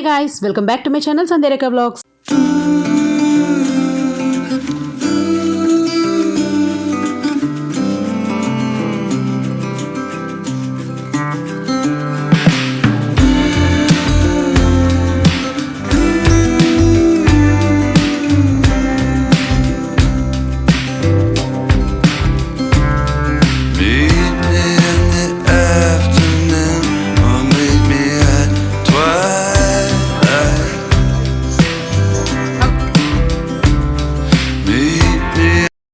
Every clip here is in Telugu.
Hey guys, welcome back to my channel Sandhyareka Vlogs.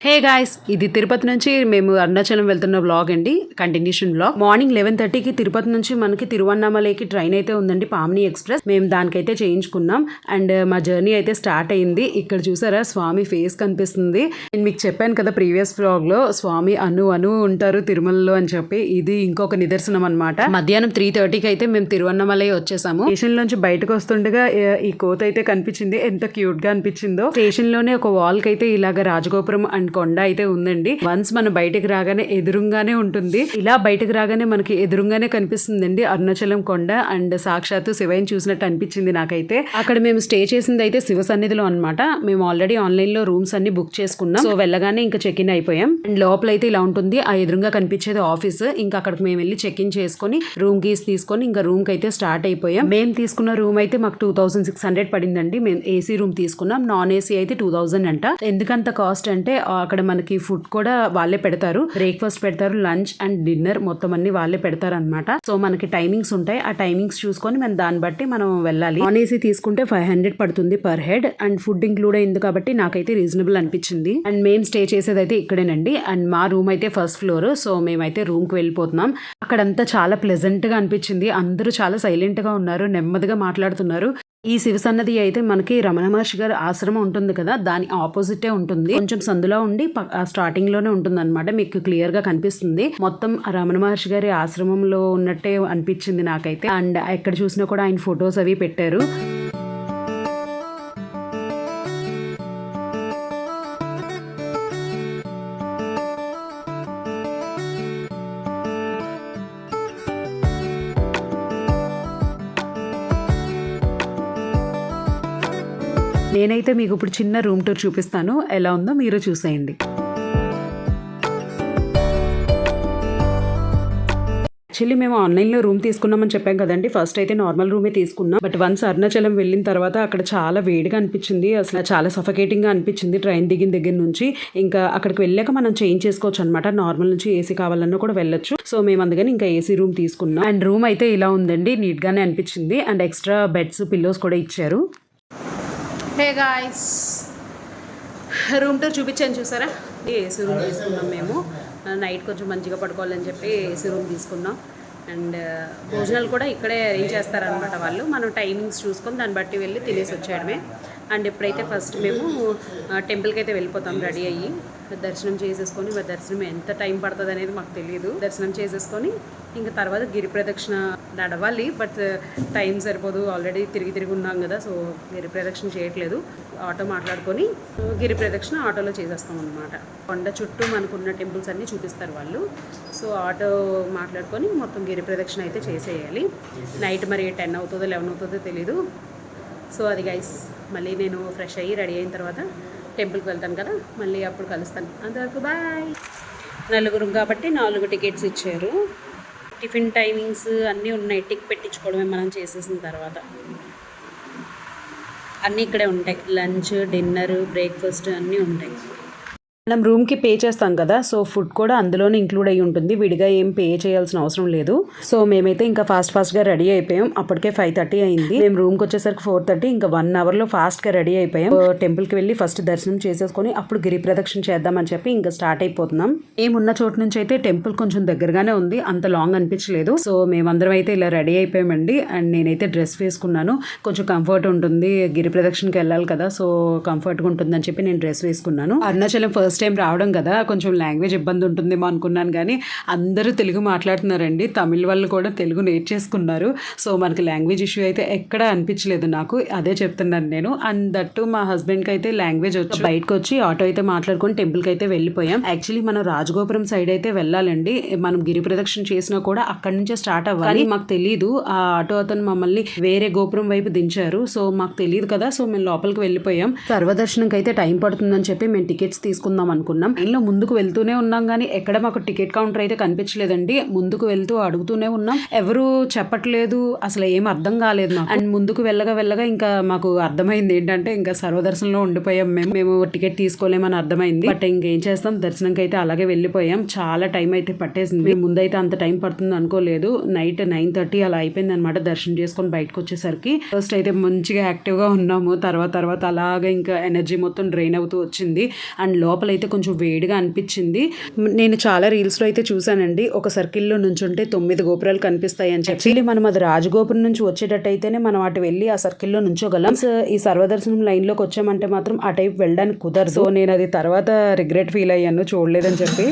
Hey guys, ఇది తిరుపతి నుంచి మేము అరుణాచలం వెళ్తున్న వ్లాగ్ అండి. Continuation vlog. మార్నింగ్ 11:30కి తిరుపతి నుంచి మనకి తిరువన్నామలైకి ట్రైన్ అయితే ఉందండి, పామిని ఎక్స్ప్రెస్. మేము దానికైతే చేయించుకున్నాం అండ్ మా జర్నీ అయితే స్టార్ట్ అయింది. ఇక్కడ చూసారా స్వామి ఫేస్ కనిపిస్తుంది. నేను మీకు చెప్పాను కదా ప్రీవియస్ వ్లాగ్ లో, స్వామి అను ఉంటారు తిరుమలలో అని చెప్పి. ఇది ఇంకొక నిదర్శనం అనమాట. మధ్యాహ్నం 3:30కి అయితే మేము తిరువన్నామలై వచ్చేసాము. స్టేషన్ నుంచి బయటకు వస్తుండగా ఈ కోత అయితే కనిపించింది. ఎంత క్యూట్ గా అనిపించిందో. స్టేషన్ లోనే ఒక వాల్ కి అయితే ఇలాగ రాజగోపురం అండ్ కొండ అయితే ఉందండి. వన్స్ మనం బయటకు రాగానే ఎదురుగానే ఉంటుంది. ఇలా బయటకు రాగానే మనకి ఎదురుగానే కనిపిస్తుందండి అరుణాచలం కొండ అండ్ సాక్షాత్తు శివయ్యని చూసినట్టు అనిపించింది నాకైతే. అక్కడ మేము స్టే చేసింది అయితే శివ సన్నిధిలో అనమాట. మేము ఆల్రెడీ ఆన్లైన్ లో రూమ్స్ అన్ని బుక్ చేసుకున్నాం. సో వెళ్ళగానే ఇంకా చెక్ ఇన్ అయిపోయాం. అండ్ లోపల అయితే ఇలా ఉంటుంది. ఆ ఎదురుగా కనిపించేది ఆఫీస్. ఇంకా అక్కడికి మేము వెళ్ళి చెక్ ఇన్ చేసుకుని రూమ్ కీస్ తీసుకొని ఇంకా రూమ్ కి అయితే స్టార్ట్ అయిపోయాం. మేము తీసుకున్న రూమ్ అయితే మాకు 2600 పడిందండి. మేము ఏసీ రూమ్ తీసుకున్నాం. నాన్ ఏసీ అయితే 2000 అంట. ఎందుకంత కాస్ట్ అంటే అక్కడ మనకి ఫుడ్ కూడా వాళ్ళే పెడతారు. బ్రేక్ఫాస్ట్ పెడతారు, లంచ్ అండ్ డిన్నర్ మొత్తం అన్ని వాళ్ళే పెడతారు అనమాట. సో మనకి టైమింగ్స్ ఉంటాయి. ఆ టైమింగ్స్ చూసుకొని మనం దాన్ని బట్టి మనం వెళ్ళాలి. నాన్ ఏసీ తీసుకుంటే 500 పడుతుంది per head and food include అయింది కాబట్టి నాకైతే రీజనబుల్ అనిపించింది. అండ్ మేము స్టే చేసేది అయితే ఇక్కడేనండి. అండ్ మా రూమ్ అయితే ఫస్ట్ ఫ్లోర్. సో మేమైతే రూమ్ కి వెళ్ళిపోతున్నాం. అక్కడంతా చాలా ప్లెజెంట్ గా అనిపించింది. అందరూ చాలా సైలెంట్ గా ఉన్నారు, నెమ్మదిగా మాట్లాడుతున్నారు. ఈ శివసన్నది అయితే మనకి రమణ మహర్షి గారి ఆశ్రమం ఉంటుంది కదా, దాని ఆపోజిటే ఉంటుంది. కొంచెం సందులో ఉండి స్టార్టింగ్ లోనే ఉంటుంది అనమాట. మీకు క్లియర్ గా కనిపిస్తుంది. మొత్తం రమణ మహర్షి గారి ఆశ్రమంలో ఉన్నట్టే అనిపించింది నాకైతే. అండ్ ఎక్కడ చూసినా కూడా ఆయన ఫొటోస్ అవి పెట్టారు. నేనైతే మీకు ఇప్పుడు చిన్న రూమ్ టూర్ చూపిస్తాను. ఎలా ఉందో మీరు చూసేయండి. యాక్చువల్లీ మేము ఆన్లైన్లో రూమ్ తీసుకున్నామని చెప్పాం కదండి. ఫస్ట్ అయితే నార్మల్ రూమే తీసుకున్నాం. బట్ వన్స్ అరుణాచలం వెళ్ళిన తర్వాత అక్కడ చాలా వేడిగా అనిపించింది. అసలు చాలా సఫకేటింగ్గా అనిపించింది ట్రైన్ దిగిన దగ్గర నుంచి. ఇంకా అక్కడికి వెళ్ళాక మనం చేంజ్ చేసుకోవచ్చు అనమాట. నార్మల్ నుంచి ఏసీ కావాలన్నా కూడా వెళ్ళొచ్చు. సో మేము అందుకని ఇంకా ఏసీ రూమ్ తీసుకున్నాం. అండ్ రూమ్ అయితే ఇలా ఉందండి, నీట్గానే అనిపించింది. అండ్ ఎక్స్ట్రా బెడ్స్, పిల్లోస్ కూడా ఇచ్చారు. హే గాయ్స్, రూమ్ టూర్ చూపించాను చూసారా. ఏసీ రూమ్ తీసుకున్నాం మేము. నైట్ కొంచెం మంచిగా పడుకోవాలని చెప్పి ఏసీ రూమ్ తీసుకున్నాం. అండ్ భోజనాలు కూడా ఇక్కడే అరేంజ్ చేస్తారనమాట వాళ్ళు. మనం టైమింగ్స్ చూసుకొని దాన్ని బట్టి వెళ్ళి తినేసి వచ్చేయడమే. అండ్ ఇప్పుడైతే ఫస్ట్ మేము టెంపుల్కి అయితే వెళ్ళిపోతాం రెడీ అయ్యి. దర్శనం చేసేసుకొని, మరి దర్శనం ఎంత టైం పడుతుంది అనేది మాకు తెలియదు. దర్శనం చేసేసుకొని ఇంకా తర్వాత గిరి ప్రదక్షిణ నడవాలి. బట్ టైం సరిపోదు, ఆల్రెడీ తిరిగి ఉన్నాం కదా. సో గిరి ప్రదక్షిణ చేయట్లేదు. ఆటో మాట్లాడుకొని గిరి ప్రదక్షిణ ఆటోలో చేసేస్తాం అనమాట. కొండ చుట్టూ మనకున్న టెంపుల్స్ అన్నీ చూపిస్తారు వాళ్ళు. సో ఆటో మాట్లాడుకొని మొత్తం గిరి ప్రదక్షిణ అయితే చేసేయాలి. నైట్ మరి 10 అవుతుందో 11 అవుతుందో తెలీదు. సో అది గైస్, మళ్ళీ నేను ఫ్రెష్ అయ్యి రెడీ అయిన తర్వాత టెంపుల్కి వెళ్తాను కదా, మళ్ళీ అప్పుడు కలుస్తాను. అంతవరకు బాయ్. నలుగురు కాబట్టి 4 టికెట్స్ ఇచ్చారు. టిఫిన్ టైమింగ్స్ అన్నీ ఉన్నాయి. టిక్ పెట్టించుకోవడమే మనం చేసేసిన తర్వాత. అన్నీ ఇక్కడే ఉంటాయి. లంచ్, డిన్నర్, బ్రేక్ఫాస్ట్ అన్నీ ఉంటాయి. మనం రూమ్కి పే చేస్తాం కదా, సో ఫుడ్ కూడా అందులోనే ఇంక్లూడ్ అయ్యి ఉంటుంది. విడిగా ఏం పే చేయాల్సిన అవసరం లేదు. సో మేమైతే ఇంకా ఫాస్ట్గా రెడీ అయిపోయాం. అప్పటికే 5:30 అయింది. మేము రూమ్కి వచ్చేసరికి 4:30. ఇంకా 1 అవర్లో ఫాస్ట్గా రెడీ అయిపోయాం. టెంపుల్కి వెళ్ళి ఫస్ట్ దర్శనం చేసేసుకొని అప్పుడు గిరి ప్రదక్షిణ చేద్దామని చెప్పి ఇంకా స్టార్ట్ అయిపోతున్నాం. మేమున్న చోటు నుంచి అయితే టెంపుల్ కొంచెం దగ్గరగానే ఉంది, అంత లాంగ్ అనిపించలేదు. సో మేమందరం అయితే ఇలా రెడీ అయిపోయామండి. అండ్ నేనైతే డ్రెస్ వేసుకున్నాను. కొంచెం కంఫర్ట్ ఉంటుంది, గిరి ప్రదక్షిణకి వెళ్ళాలి కదా, సో కంఫర్ట్గా ఉంటుందని చెప్పి నేను డ్రెస్ వేసుకున్నాను. అరుణాచలం ఫస్ట్ ఫస్ట్ టైం రావడం కదా, కొంచెం లాంగ్వేజ్ ఇబ్బంది ఉంటుందేమో అనుకున్నాను, కానీ అందరూ తెలుగు మాట్లాడుతున్నారండి. తమిళ వాళ్ళు కూడా తెలుగు నేర్చేసుకున్నారు. సో మనకి లాంగ్వేజ్ ఇష్యూ అయితే ఎక్కడ అనిపించలేదు నాకు, అదే చెప్తున్నాను నేను. అండ్ దట్టు మా హస్బెండ్కి అయితే లాంగ్వేజ్ వచ్చి బయటకు వచ్చి ఆటో అయితే మాట్లాడుకొని టెంపుల్కి అయితే వెళ్ళిపోయాం. యాక్చువల్లీ మనం రాజగోపురం సైడ్ అయితే వెళ్ళాలండి. మనం గిరి ప్రదక్షిణ చేసినా కూడా అక్కడి నుంచే స్టార్ట్ అవ్వాలి. మాకు తెలియదు, ఆ ఆటో అతను మమ్మల్ని వేరే గోపురం వైపు దించారు. సో మాకు తెలియదు కదా, సో మేము లోపలికి వెళ్ళిపోయాం. సర్వదర్శనంకి అయితే టైం పడుతుందని చెప్పి మేము టికెట్స్ తీసుకుందాం అనుకున్నాం. ఇంట్లో ముందుకు వెళ్తూనే ఉన్నాం కానీ ఎక్కడ మాకు టికెట్ కౌంటర్ అయితే కనిపించలేదండి. ముందుకు వెళ్తూ అడుగుతూనే ఉన్నాం, ఎవరు చెప్పట్లేదు, అసలు ఏం అర్థం కాలేదు మాకు. అండ్ ముందుకు వెళ్ళగా ఇంకా మాకు అర్థమైంది ఏంటంటే ఇంకా సర్వదర్శనంలో ఉండిపోయాం. మేము టికెట్ తీసుకోలేమని అర్థమైంది. బట్ ఇంకేం చేస్తాం, దర్శనంకి అయితే అలాగే వెళ్ళిపోయాం. చాలా టైం అయితే పట్టేసింది. మేము ముందైతే అంత టైం పడుతుంది అనుకోలేదు. నైట్ 9:30 అలా అయిపోయింది అనమాట దర్శనం చేసుకొని బయటకు వచ్చేసరికి. ఫస్ట్ అయితే మంచిగా యాక్టివ్గా ఉన్నాము, తర్వాత అలాగే ఇంకా ఎనర్జీ మొత్తం డ్రైన్ అవుతూ వచ్చింది. అండ్ లోపలైతే కొంచెం వేడిగా అనిపించింది. నేను చాలా రీల్స్లో అయితే చూసానండి, ఒక సర్కిల్లో నుంచుంటే 9 గోపురాలు కనిపిస్తాయి అని చెప్పి. మనం అది రాజగోపురం నుంచి వచ్చేటట్టు అయితేనే మనం అటు వెళ్ళి ఆ సర్కిల్లో నుంచోగలం. ఈ సర్వదర్శనం లైన్లోకి వచ్చామంటే మాత్రం ఆ టైప్ వెళ్ళడానికి కుదరదు. సో నేను అది తర్వాత రిగ్రెట్ ఫీల్ అయ్యాను చూడలేదని చెప్పి.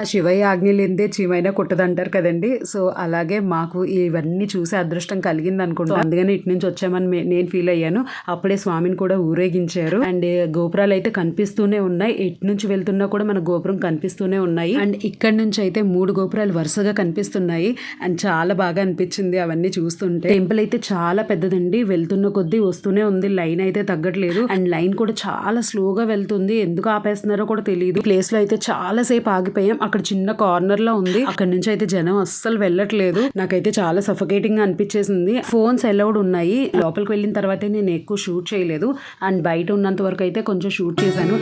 శివయ్య ఆజ్ఞ లేనిదే చీమైనా కుట్టదంటారు కదండి. సో అలాగే మాకు ఇవన్నీ చూసే అదృష్టం కలిగింది అనుకుంటా. అందుకని ఇటు నుంచి వచ్చామని నేను ఫీల్ అయ్యాను. అప్పుడే స్వామిని కూడా ఊరేగించారు. అండ్ గోపురాలు అయితే కనిపిస్తూనే ఉన్నాయి, ఎటు నుంచి వెళ్తున్నా కూడా మన గోపురం కనిపిస్తూనే ఉన్నాయి. అండ్ ఇక్కడ నుంచి అయితే 3 గోపురాలు వరుసగా కనిపిస్తున్నాయి. అండ్ చాలా బాగా అనిపించింది అవన్నీ చూస్తుంటే. టెంపుల్ అయితే చాలా పెద్దదండి, వెళ్తున్న కొద్దీ వస్తూనే ఉంది, లైన్ అయితే తగ్గట్లేదు. అండ్ లైన్ కూడా చాలా స్లోగా వెళ్తుంది, ఎందుకు ఆపేస్తున్నారో కూడా తెలియదు. ప్లేస్ లో అయితే చాలా సేపు ఆగిపోయాం. అక్కడ చిన్న కార్నర్ లో ఉంది, అక్కడ నుంచి అయితే జనం అస్సలు వెళ్ళట్లేదు. నాకైతే చాలా సఫకేటింగ్ గా అనిపించేసింది. ఫోన్స్ అలౌడ్ ఉన్నాయి, లోపలికి వెళ్ళిన తర్వాత నేను ఎక్కువ షూట్ చేయలేదు. అండ్ బయట ఉన్నంత వరకు అయితే కొంచెం షూట్ చేశాను.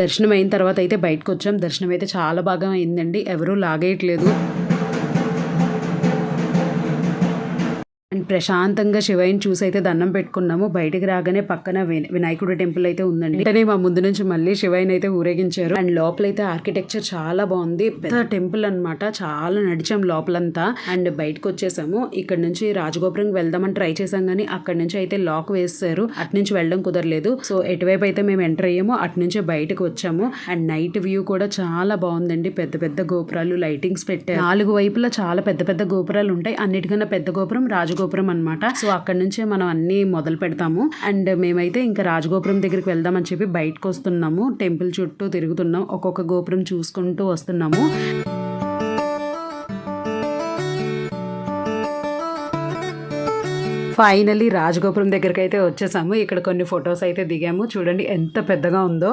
దర్శనం అయిన తర్వాత అయితే బయటకు వచ్చాం. దర్శనం అయితే చాలా బాగా అయిందండి, ఎవరూ లాగేయట్లేదు. అండ్ ప్రశాంతంగా శివయ్యని చూసి అయితే దండం పెట్టుకున్నాము. బయటికి రాగానే పక్కన వినాయకుడి టెంపుల్ అయితే ఉందండి. వెంటనే మా ముందు నుంచి మళ్ళీ శివయ్యని అయితే ఊరేగించారు. అండ్ లోపలైతే ఆర్కిటెక్చర్ చాలా బాగుంది, పెద్ద టెంపుల్ అనమాట. చాలా నడిచాం లోపలంతా. అండ్ బయటకు వచ్చేసాము. ఇక్కడ నుంచి రాజగోపురం వెళ్దామని ట్రై చేసాం కానీ అక్కడ నుంచి అయితే లాక్ వేస్తారు, అటు నుంచి వెళ్ళడం కుదరలేదు. సో ఎటువైపు అయితే మేము ఎంటర్ అయ్యామో అటు నుంచే బయటకు వచ్చాము. అండ్ నైట్ వ్యూ కూడా చాలా బాగుందండి, పెద్ద పెద్ద గోపురాలు, లైటింగ్స్ పెట్టారు. 4 వైపులా చాలా పెద్ద పెద్ద గోపురాలు ఉంటాయి. అన్నిటికన్నా పెద్ద గోపురం రాజగోపురం అనమాట. సో అక్కడ నుంచే మనం అన్ని మొదలు పెడతాము. అండ్ మేమైతే ఇంకా రాజగోపురం దగ్గరికి వెళ్దామని చెప్పి బయటకు వస్తున్నాము. టెంపుల్ చుట్టూ తిరుగుతున్నాం, ఒక్కొక్క గోపురం చూసుకుంటూ వస్తున్నాము. ఫైనల్లీ రాజగోపురం దగ్గరికి అయితే వచ్చేసాము. ఇక్కడ కొన్ని ఫొటోస్ అయితే దిగాము, చూడండి ఎంత పెద్దగా ఉందో.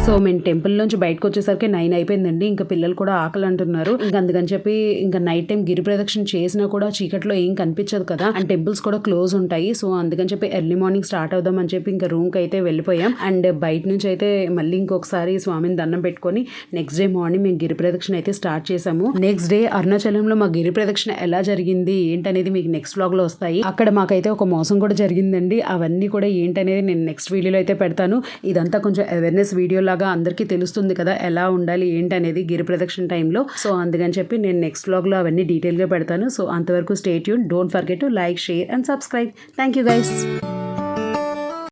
సో మేము టెంపుల్ నుంచి బయటకు వచ్చేసరికి 9 అయిపోయిందండి. ఇంకా పిల్లలు కూడా ఆకలి అంటున్నారు. ఇంకా అందుకని చెప్పి ఇంకా నైట్ టైం గిరి ప్రదక్షిణ చేసినా కూడా చీకట్లో ఏం కనిపించదు కదా, అండ్ టెంపుల్స్ కూడా క్లోజ్ ఉంటాయి. సో అందుకని చెప్పి ఎర్లీ మార్నింగ్ స్టార్ట్ అవుదాం అని చెప్పి ఇంకా రూమ్ కి అయితే వెళ్ళిపోయాం. అండ్ బయట నుంచి అయితే మళ్ళీ ఇంకొకసారి స్వామిని దండం పెట్టుకొని నెక్స్ట్ డే మార్నింగ్ మేము గిరి ప్రదక్షిణ అయితే స్టార్ట్ చేసాము. నెక్స్ట్ డే అరుణాచలంలో మా గిరి ప్రదక్షిణ ఎలా జరిగింది ఏంటనేది మీకు నెక్స్ట్ వ్లాగ్ లో వస్తాయి. అక్కడ మాకైతే ఒక మోసం కూడా జరిగిందండి. అవన్నీ కూడా ఏంటనేది నేను నెక్స్ట్ వీడియోలో అయితే పెడతాను. ఇదంతా కొంచెం అవేర్నెస్ వీడియో లాగా అందరికీ తెలుస్తుంది కదా ఎలా ఉండాలి ఏంటనేది గిరి ప్రదక్షిణ టైంలో. సో అందుకని చెప్పి నేను నెక్స్ట్ వ్లాగ్ లో అవన్నీ డీటెయిల్ గా పెడతాను. సో అంతవరకు stay tune, don't forget to like, share and subscribe. Thank you guys.